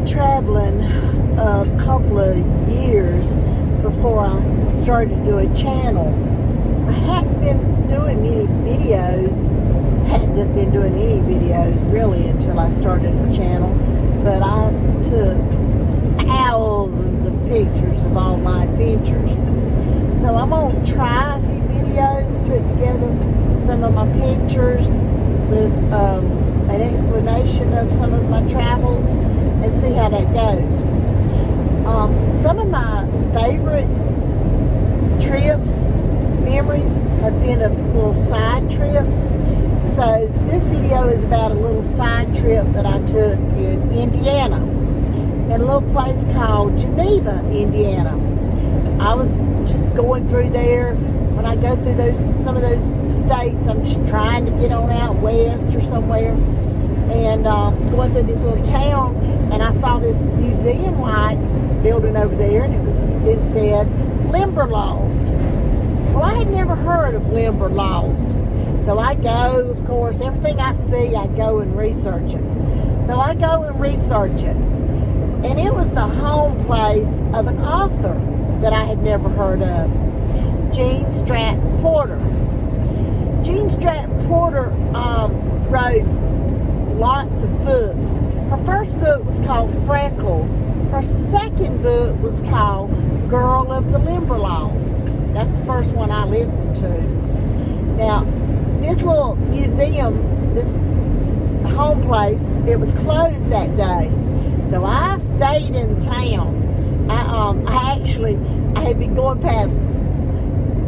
been traveling a couple of years before I started to do a channel. I hadn't been doing any videos, hadn't been doing any videos really until I started the channel, but I took thousands of pictures of all my adventures. So I'm going to try a few videos, put together some of my pictures with an explanation of some of my travels and see how that goes. Some of my favorite trips, memories, have been of little side trips. So this video is about a little side trip that I took in Indiana, in a little place called Geneva, Indiana. I was just going through there. When I go through some of those states, I'm just trying to get on out west or somewhere, and going through this little town, and I saw this museum-like building over there, and it said Limberlost. Well, I had never heard of Limberlost, so I go, of course, everything I see, I go and research it. So I go and research it, and it was the home place of an author that I had never heard of, Jean Stratton Porter. Jean Stratton Porter wrote lots of books. Her first book was called Freckles. Her second book was called Girl of the Limberlost. That's the first one I listened to. Now, this little museum, this home place, it was closed that day. So I stayed in town. I had been going past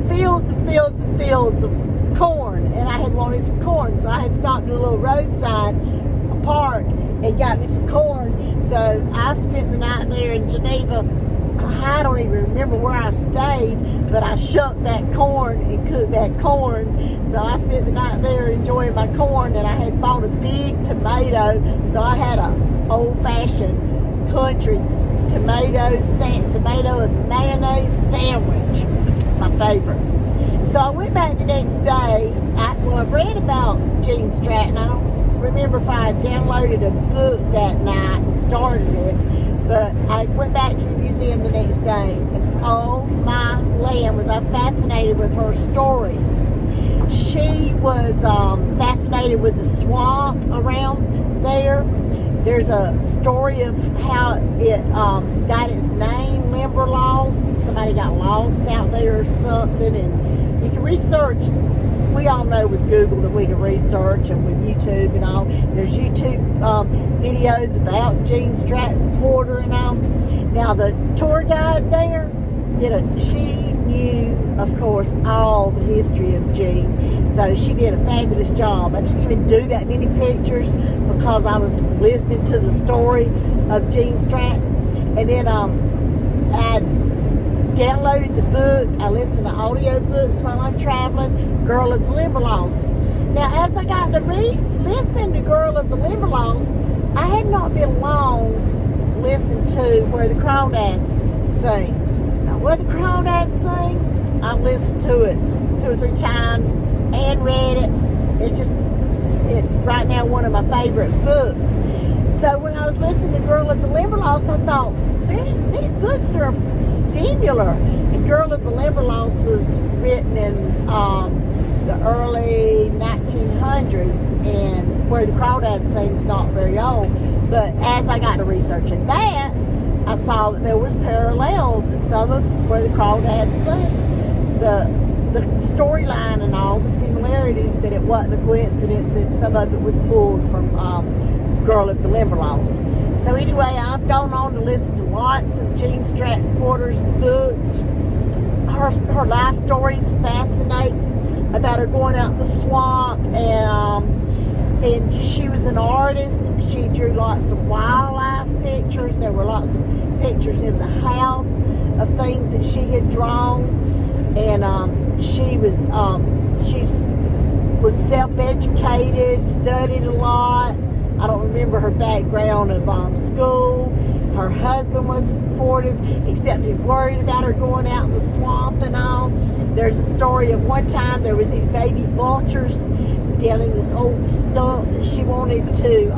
fields and fields and fields of corn, and I had wanted some corn, so I had stopped at a little roadside, a park, and got me some corn. So I spent the night there in Geneva. I don't even remember where I stayed, but I shucked that corn and cooked that corn. So I spent the night there enjoying my corn, and I had bought a big tomato, so I had a old-fashioned country tomato and mayonnaise sandwich, my favorite. So I went back the next day. I've read about Jean Stratton. I don't remember if I downloaded a book that night and started it, but I went back to the museum the next day, and oh my land, was I fascinated with her story. She was fascinated with the swamp around there. There's a story of how it got its name, Limberlost. Somebody got lost out there or something, and you can research. We all know with Google that we can research, and with YouTube and all. There's YouTube videos about Jean Stratton Porter and all. Now, the tour guide there, she knew, of course, all the history of Jean. So she did a fabulous job. I didn't even do that many pictures because I was listening to the story of Jean Stratton. And then I downloaded the book. I listened to audio books while I'm traveling, Girl of the Limberlost. Now, as I got to listening to Girl of the Limberlost, I had not been long listened to Where the Crawdads Sing. Now, Where the Crawdads Sing, I've listened to it 2 or 3 times and read it. It's right now one of my favorite books. So when I was listening to Girl of the Limberlost, I thought, these books are similar. And Girl of the Limberlost was written in the early 1900s, and Where the Crawdads Sing's not very old. But as I got to researching that, I saw that there was parallels that some of Where the Crawdads Sing, the storyline and all the similarities, that it wasn't a coincidence, and some of it was pulled from Girl of the Limberlost. So anyway, I've gone on to listen to lots of Jean Stratton Porter's books. Her life stories fascinate, about her going out in the swamp, and she was an artist. She drew lots of wildlife pictures. There were lots of pictures in the house of things that she had drawn, and she was self-educated, studied a lot. I don't remember her background of school. Her husband was supportive, except he worried about her going out in the swamp and all. There's a story of one time there was these baby vultures down in this old stump that she wanted to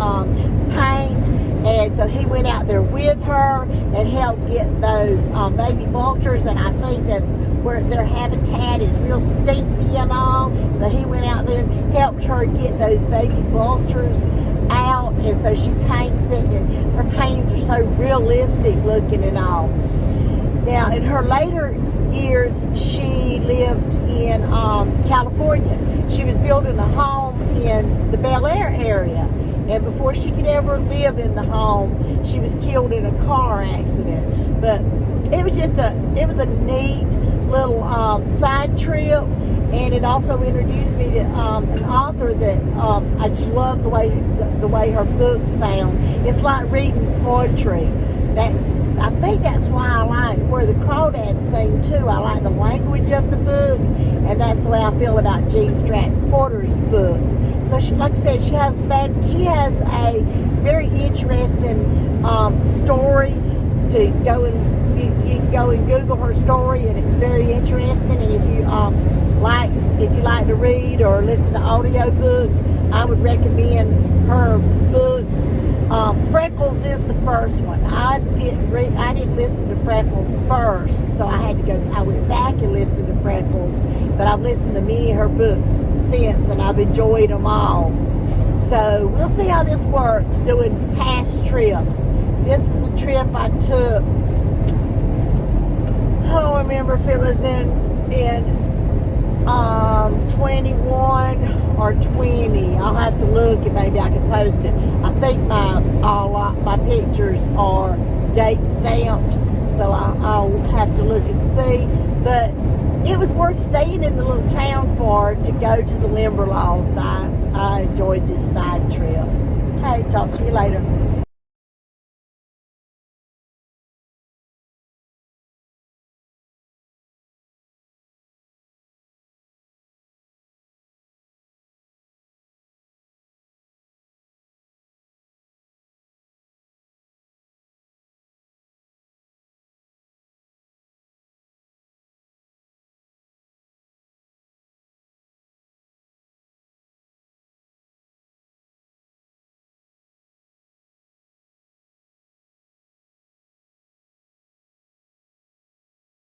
paint, And so he went out there with her and helped get those baby vultures. And I think that where their habitat is real stinky and all. So he went out there and helped her get those baby vultures out. And so she paints it, and her paintings are so realistic looking and all. Now, in her later years, she lived in California. She was building a home in the Bel Air area. And before she could ever live in the home, she was killed in a car accident. But it was just a neat little side trip, and it also introduced me to an author that I just love the way her books sound. It's like reading poetry. I think that's why I like Where the Crawdads Sing too. I like the language of the book, and that's the way I feel about Gene Stratton Porter's books. So, like I said, she has a very interesting story. To go and you can go and Google her story, and it's very interesting. And if you like to read or listen to audio books, I would recommend her books. Freckles is the first one. I didn't listen to Freckles first, so I went back and listened to Freckles, but I've listened to many of her books since, and I've enjoyed them all. So we'll see how this works doing past trips. This was a trip I took. I don't remember if it was in 21 or 20. I'll have to look, and maybe I can post it. I think my pictures are date stamped, so I'll have to look and see. But it was worth staying in the little town for to go to the Limberlost. I enjoyed this side trip. Hey, talk to you later.